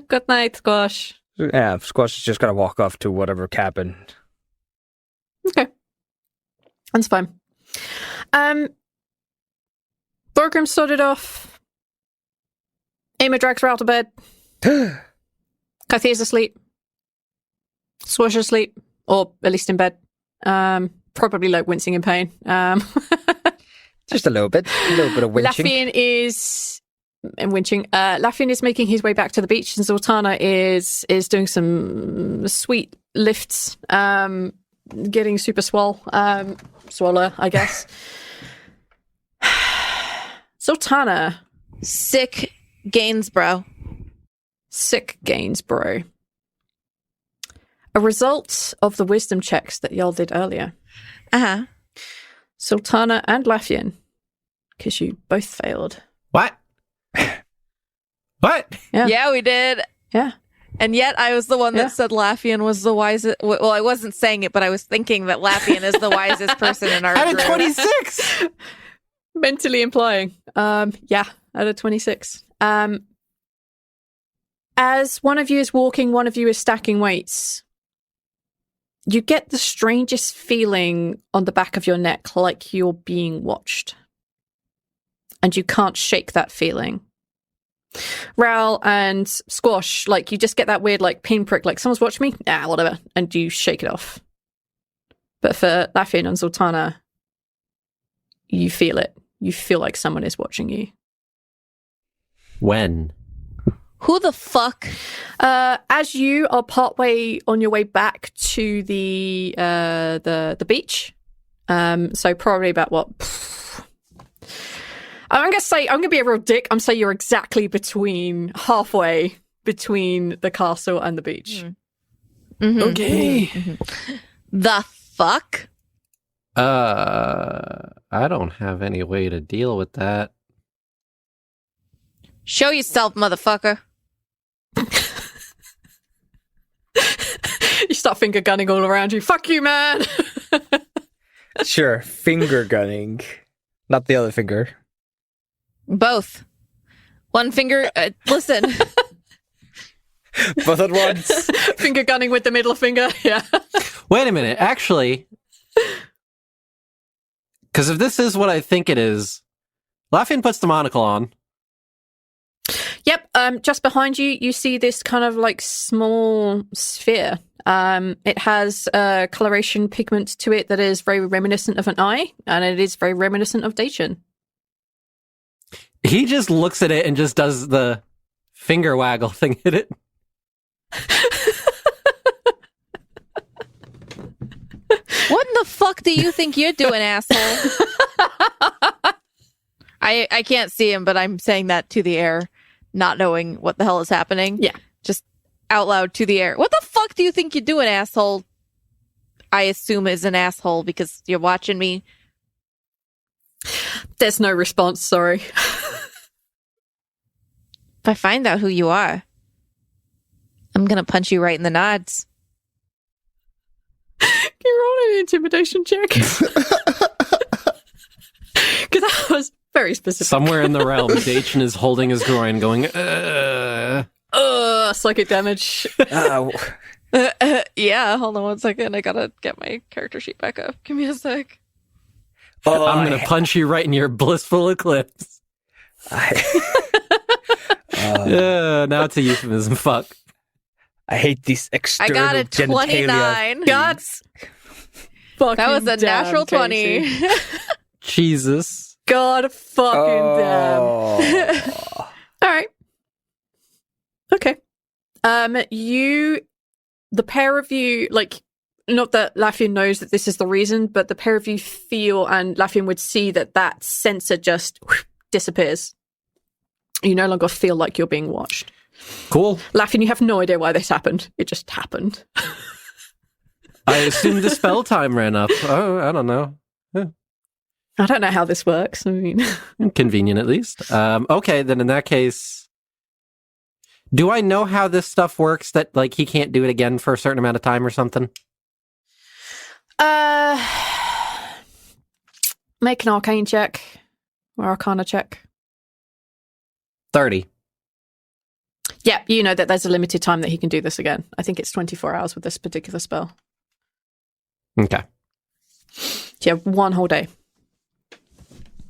Good night, Squash. Yeah, Squash is just gonna walk off to whatever cabin. Okay. That's fine. Borgrim started off. Ama drags her out of bed. Carthier's asleep. Swash asleep. Or at least in bed. Probably like wincing in pain. Just a little bit of winching. Laffian is winching. Laffian is making his way back to the beach, and Zaltanna is doing some sweet lifts. Getting super swaller, I guess. Zaltanna. Sick Gainsborough. Sick Gainsborough. A result of the wisdom checks that y'all did earlier. Uh-huh. Zaltanna and Laffian, because you both failed, What? What? Yeah. Yeah, we did. Yeah. And yet I was the one that said Laffian was the wisest. Well, I wasn't saying it, but I was thinking that Laffian is the wisest person in our Out group. of 26! Mentally implying. Yeah, out of 26. As one of you is walking, one of you is stacking weights. You get the strangest feeling on the back of your neck, like you're being watched. And you can't shake that feeling. Rhal and Squash, like, you just get that weird, like, pinprick, like, someone's watching me? Nah, whatever. And you shake it off. But for Laffian and Zaltanna, you feel it. You feel like someone is watching you. When? Who the fuck? As you are partway on your way back to the beach, so probably about what? I'm gonna be a real dick. I'm saying you're exactly halfway between the castle and the beach. Mm-hmm. Okay. Mm-hmm. The fuck? I don't have any way to deal with that. Show yourself, motherfucker. You start finger gunning all around you. Fuck you, man. Sure, finger gunning. Not the other finger. Both. One finger. Listen. Both at once. Finger gunning with the middle finger. Yeah. Wait a minute. Actually, because if this is what I think it is, Laffian puts the monocle on. Yep. Just behind you, you see this kind of like small sphere. It has coloration pigment to it that is very reminiscent of an eye, and it is very reminiscent of Daechin. He just looks at it and just does the finger waggle thing at it. What in the fuck do you think you're doing, asshole? I can't see him, but I'm saying that to the air, not knowing what the hell is happening. Yeah. Just out loud to the air. What the fuck do you think you're doing, asshole? I assume is an asshole because you're watching me. There's no response, sorry. If I find out who you are, I'm gonna punch you right in the nods. Can you roll an intimidation check? Because that was very specific. Somewhere in the realm, Daechin is holding his groin going, psychic damage. Yeah, hold on one second. I gotta get my character sheet back up. Give me a sec. I'm going to punch you right in your blissful eclipse. Now it's a euphemism. Fuck. I hate these external I got a genitalia. 29. God's fucking That was a damn, natural Casey. 20. Jesus. God fucking damn. Oh. All right. Okay. The pair of you, like, not that Laffian knows that this is the reason, but the pair of you feel, and Laffian would see that sensor just disappears. You no longer feel like you're being watched. Cool. Laffian, you have no idea why this happened. It just happened. I assume the spell time ran up. Oh, I don't know. I don't know how this works. I mean, Convenient, at least. Okay, then in that case, do I know how this stuff works? That like he can't do it again for a certain amount of time or something? make an arcane check or arcana check. 30. Yeah, you know that there's a limited time that he can do this again. I think it's 24 hours with this particular spell. Okay. Yeah, one whole day.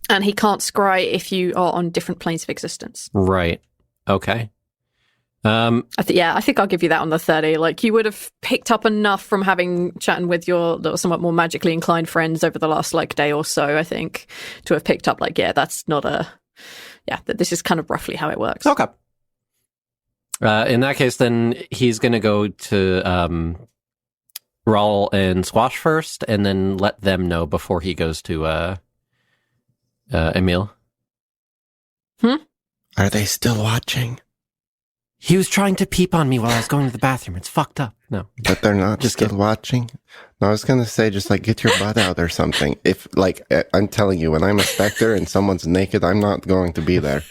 And he can't scry if you are on different planes of existence. Right. Okay. I think I'll give you that on the 30. Like, you would have picked up enough from chatting with your somewhat more magically inclined friends over the last, like, day or so, I think, to have picked up, like, that's not that this is kind of roughly how it works. Okay. In that case, then he's going to go to Rhal and Squash first, and then let them know before he goes to Emil. Are they still watching? He was trying to peep on me while I was going to the bathroom. It's fucked up. No. But they're not Just still kidding. watching? No, I was gonna say, just like get your butt out or something. If like I'm telling you, when I'm a specter and someone's naked, I'm not going to be there.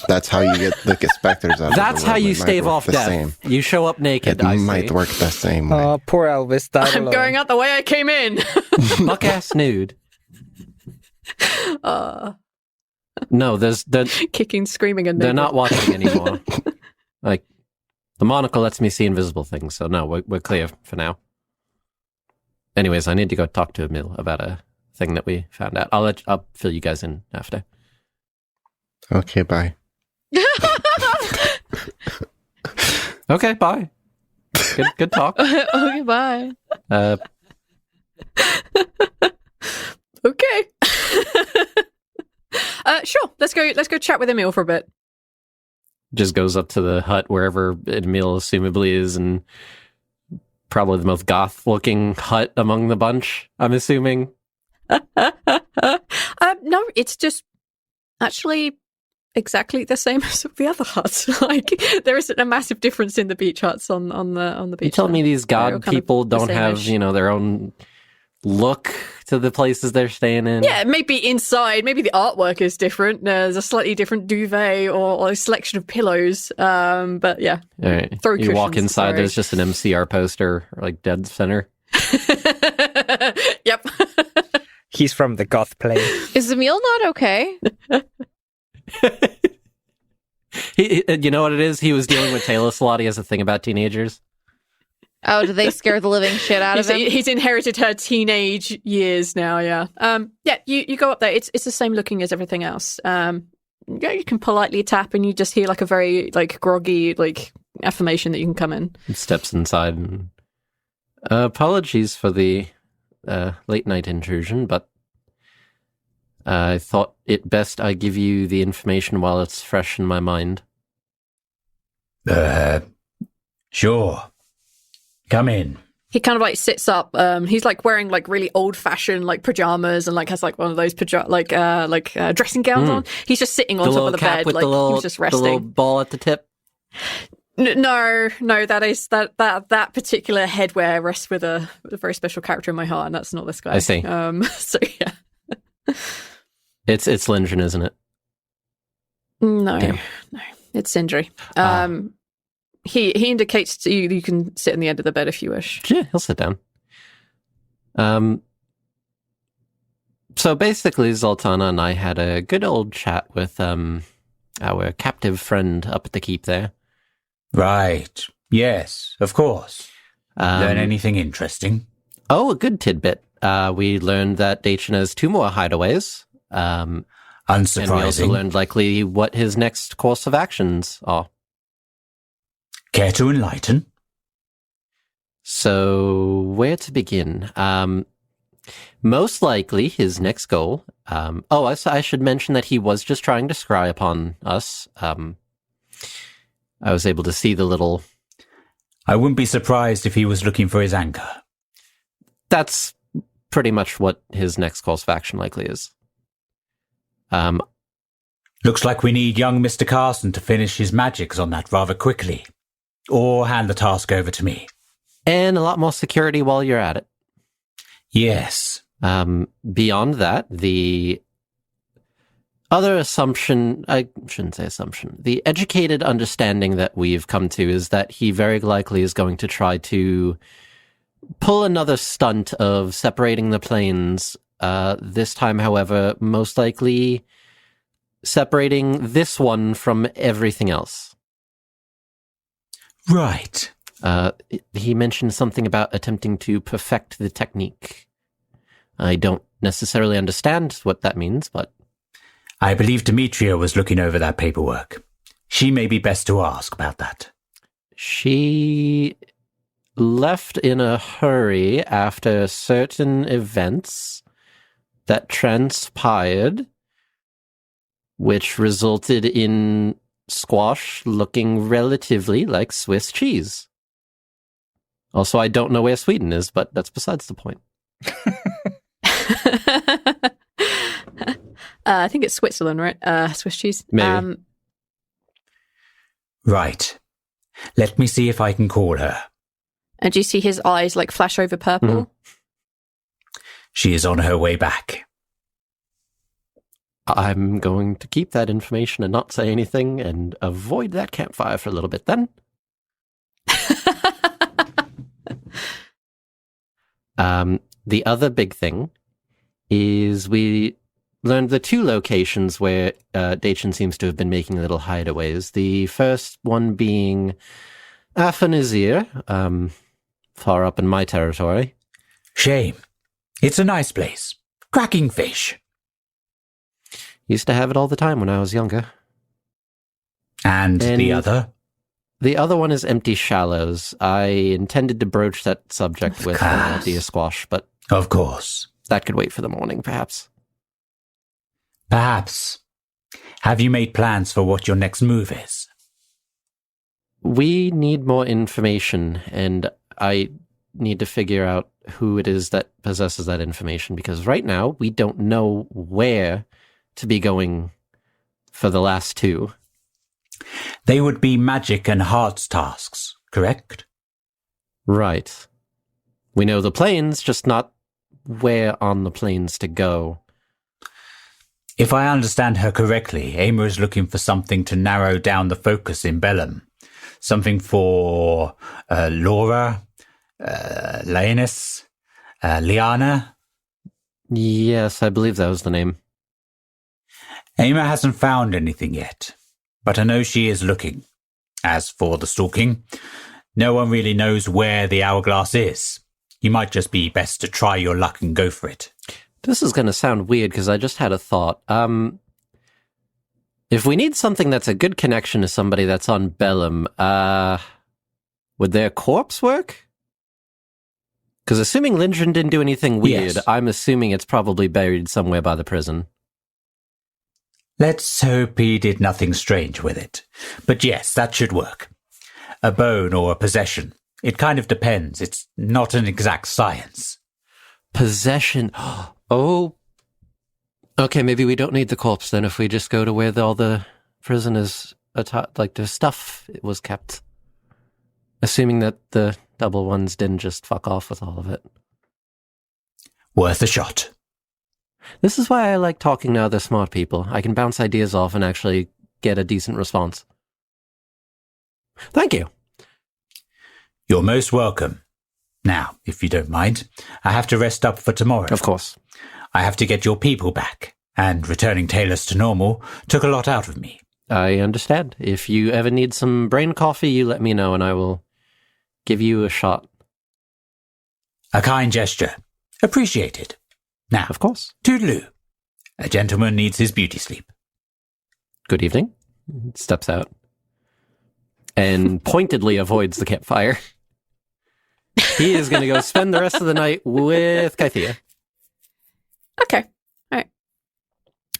That's how you get the specters out. That's how you stave off death. Same. You show up naked. It I might see. work the same way. Oh, poor Elvis died I'm alone. going out the way I came in. Buck ass nude. No, they're Kicking, screaming, and naked. not watching anymore. Like the monocle lets me see invisible things, so no, we're clear for now. Anyways, I need to go talk to Emil about a thing that we found out. I'll fill you guys in after. Okay, bye. Okay, bye. Good talk. Okay, bye. Okay. Sure. Let's go chat with Emil for a bit. Just goes up to the hut wherever Emil assumably is, and probably the most goth-looking hut among the bunch, I'm assuming. No, it's just actually exactly the same as the other huts. Like there isn't a massive difference in the beach huts on the beach. You telling me these They're all god kind of people the don't have, same-ish. their own look to the places they're staying in? Yeah, maybe inside, maybe the artwork is different. There's a slightly different duvet or a selection of pillows. But yeah, All right. throw You walk cushions, inside, sorry. there's just an MCR poster, like dead center. Yep. He's from the goth play. Is Emil not okay? You know what it is? He was dealing with Talos a lot. He has a thing about teenagers. Oh, did they scare the living shit out of him? He's inherited her teenage years now. Yeah. Yeah. You go up there. It's the same looking as everything else. Yeah, you can politely tap, and you just hear like a very like groggy like affirmation that you can come in. He steps inside. And, apologies for the late night intrusion, but I thought it best I give you the information while it's fresh in my mind. Sure. Come in. He kind of like sits up. He's like wearing like really old fashioned like pajamas and like has like one of those dressing gowns on. He's just sitting on The top little of the cap bed, with like the little, he was just the little resting. ball at the tip. No, that is that particular headwear rests with a very special character in my heart, and that's not this guy. I see. So yeah. It's Lingen, isn't it? No, Damn. it's Sindri. He indicates to you that you can sit in the end of the bed if you wish. Yeah, he'll sit down. So basically, Zaltanna and I had a good old chat with our captive friend up at the keep there. Right. Yes, of course. Learn anything interesting? Oh, a good tidbit. We learned that Daechin has 2 more hideaways. And we also Unsurprising. learned likely what his next course of actions are. Care to enlighten? So, where to begin? Most likely, his next goal. I should mention that he was just trying to scry upon us. I was able to see the little. I wouldn't be surprised if he was looking for his anchor. That's pretty much what his next course of action likely is. Looks like we need young Mr. Carson to finish his magics on that rather quickly. Or hand the task over to me. And a lot more security while you're at it. Yes. Beyond that, the other assumption, I shouldn't say assumption, the educated understanding that we've come to is that he very likely is going to try to pull another stunt of separating the planes. This time, however, most likely separating this one from everything else. Right. He mentioned something about attempting to perfect the technique. I don't necessarily understand what that means, but... I believe Demetria was looking over that paperwork. She may be best to ask about that. She left in a hurry after certain events that transpired, which resulted in squash looking relatively like Swiss cheese. Also, I don't know where Sweden is, but that's besides the point. I think it's Switzerland, right? Swiss cheese. Maybe. Right. Let me see if I can call her. And you see his eyes like flash over purple. Mhm. She is on her way back. I'm going to keep that information and not say anything and avoid that campfire for a little bit then. The other big thing is we learned the 2 locations where Daechin seems to have been making little hideaways. The first one being Afanazir, far up in my territory. Shame. It's a nice place. Cracking fish. Used to have it all the time when I was younger. And the other? The other one is Empty Shallows. I intended to broach that subject with Deer Squash, but of course. That could wait for the morning, perhaps. Perhaps. Have you made plans for what your next move is? We need more information, and I need to figure out who it is that possesses that information, because right now we don't know where to be going for the last 2. They would be magic and hearts tasks, correct? Right. We know the planes, just not where on the planes to go. If I understand her correctly, Ama is looking for something to narrow down the focus in Bellum. Something for Laura, Lanus, Liana. Yes, I believe that was the name. Ama hasn't found anything yet, but I know she is looking. As for the stalking, no one really knows where the hourglass is. You might just be best to try your luck and go for it. This is going to sound weird because I just had a thought. If we need something that's a good connection to somebody that's on Bellum, would their corpse work? Because assuming Lindgren didn't do anything weird, Yes. I'm assuming it's probably buried somewhere by the prison. Let's hope he did nothing strange with it. But yes, that should work. A bone or a possession. It kind of depends. It's not an exact science. Possession. Oh. Okay, maybe we don't need the corpse then if we just go to where all the prisoners, like the stuff was kept. Assuming that the double ones didn't just fuck off with all of it. Worth a shot. This is why I like talking to other smart people. I can bounce ideas off and actually get a decent response. Thank you. You're most welcome. Now, if you don't mind, I have to rest up for tomorrow. Of course. I have to get your people back, and returning Talus to normal took a lot out of me. I understand. If you ever need some brain coffee, you let me know and I will give you a shot. A kind gesture. Appreciated. Now, Of course. toodaloo. A gentleman needs his beauty sleep. Good evening. Steps out. And pointedly avoids the campfire. He is going to go spend the rest of the night with Kythea. Okay. All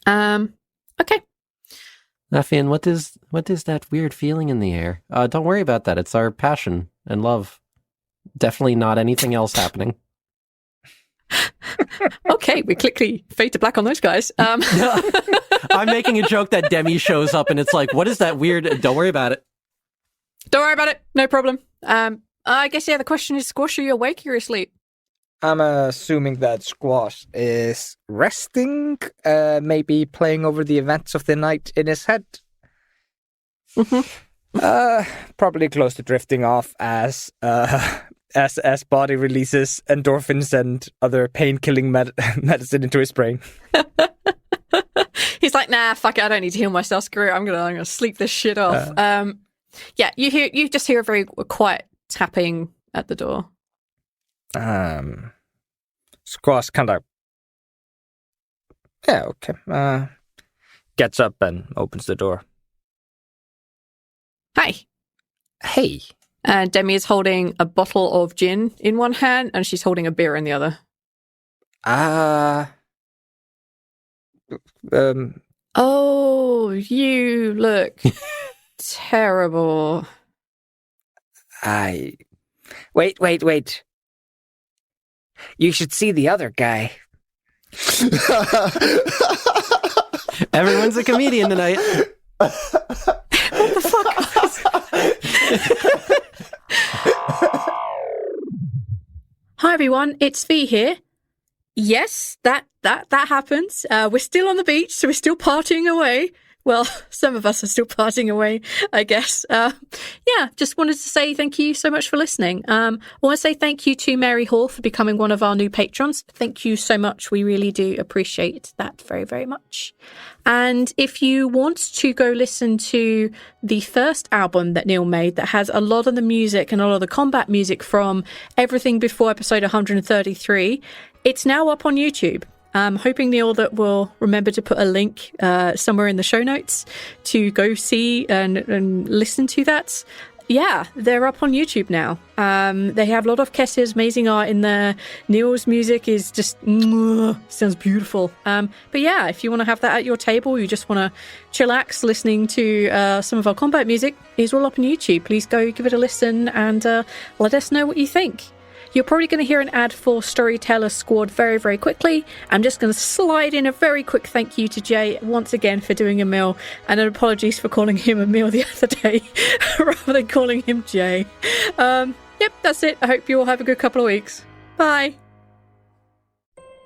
right. Okay. Laffian, what is that weird feeling in the air? Don't worry about that. It's our passion and love. Definitely not anything else happening. Okay, we quickly fade to black on those guys. I'm making a joke that Demi shows up and it's like, what is that weird? Don't worry about it. Don't worry about it. No problem. I guess, yeah, the question is, Squash, are you awake or are you asleep? I'm assuming that Squash is resting, maybe playing over the events of the night in his head. Probably close to drifting off as body releases endorphins and other pain-killing medicine into his brain. He's like, nah, fuck it, I don't need to heal myself. Screw it, I'm gonna sleep this shit off. Yeah, you just hear a very quiet tapping at the door. Squash kind of, yeah, okay. Gets up and opens the door. Hi. Hey. Demi is holding a bottle of gin in one hand and she's holding a beer in the other. Oh, you look terrible. Wait. You should see the other guy. Everyone's a comedian tonight. What the fuck? Hi everyone, it's Fee here. Yes, that happens. We're still on the beach, so we're still partying away. Well, some of us are still partying away, I guess. Just wanted to say thank you so much for listening. I want to say thank you to Mary Hall for becoming one of our new patrons. Thank you so much. We really do appreciate that very, very much. And if you want to go listen to the first album that Neil made that has a lot of the music and a lot of the combat music from everything before episode 133, it's now up on YouTube. I'm hoping, Neil, that we'll remember to put a link somewhere in the show notes to go see and listen to that. Yeah, they're up on YouTube now. They have a lot of Kess's amazing art in there. Neil's music is just sounds beautiful. But yeah, if you want to have that at your table, you just want to chillax listening to some of our combat music, it's all up on YouTube. Please go give it a listen and let us know what you think. You're probably going to hear an ad for Storyteller Squad very, very quickly. I'm just going to slide in a very quick thank you to Jay once again for doing Emil, and an apologies for calling him Emil the other day rather than calling him Jay. Yep, that's it. I hope you all have a good couple of weeks. Bye.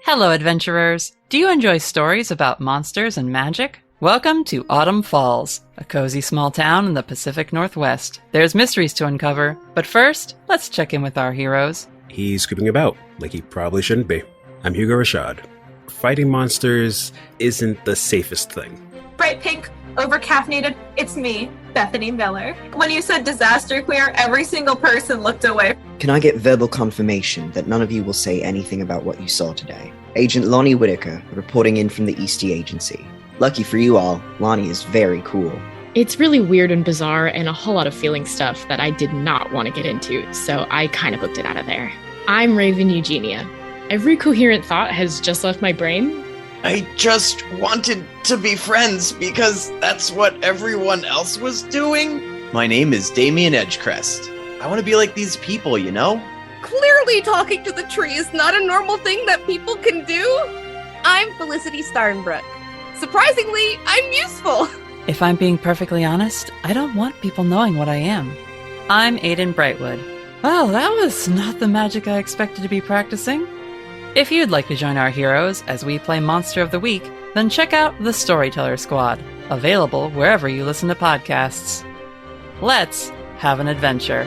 Hello, adventurers. Do you enjoy stories about monsters and magic? Welcome to Autumn Falls, a cozy small town in the Pacific Northwest. There's mysteries to uncover, but first, let's check in with our heroes. He's scooping about, like he probably shouldn't be. I'm Hugo Rashad. Fighting monsters isn't the safest thing. Bright pink, over-caffeinated, it's me, Bethany Miller. When you said disaster queer, every single person looked away. Can I get verbal confirmation that none of you will say anything about what you saw today? Agent Lonnie Whitaker, reporting in from the Eastie Agency. Lucky for you all, Lonnie is very cool. It's really weird and bizarre and a whole lot of feeling stuff that I did not want to get into, so I kind of booked it out of there. I'm Raven Eugenia. Every coherent thought has just left my brain. I just wanted to be friends because that's what everyone else was doing. My name is Damien Edgecrest. I want to be like these people, you know? Clearly talking to the tree is not a normal thing that people can do. I'm Felicity Starnbrook. Surprisingly, I'm useful. If I'm being perfectly honest, I don't want people knowing what I am. I'm Aiden Brightwood. Well, that was not the magic I expected to be practicing. If you'd like to join our heroes as we play Monster of the Week, then check out the Storyteller Squad, available wherever you listen to podcasts. Let's have an adventure.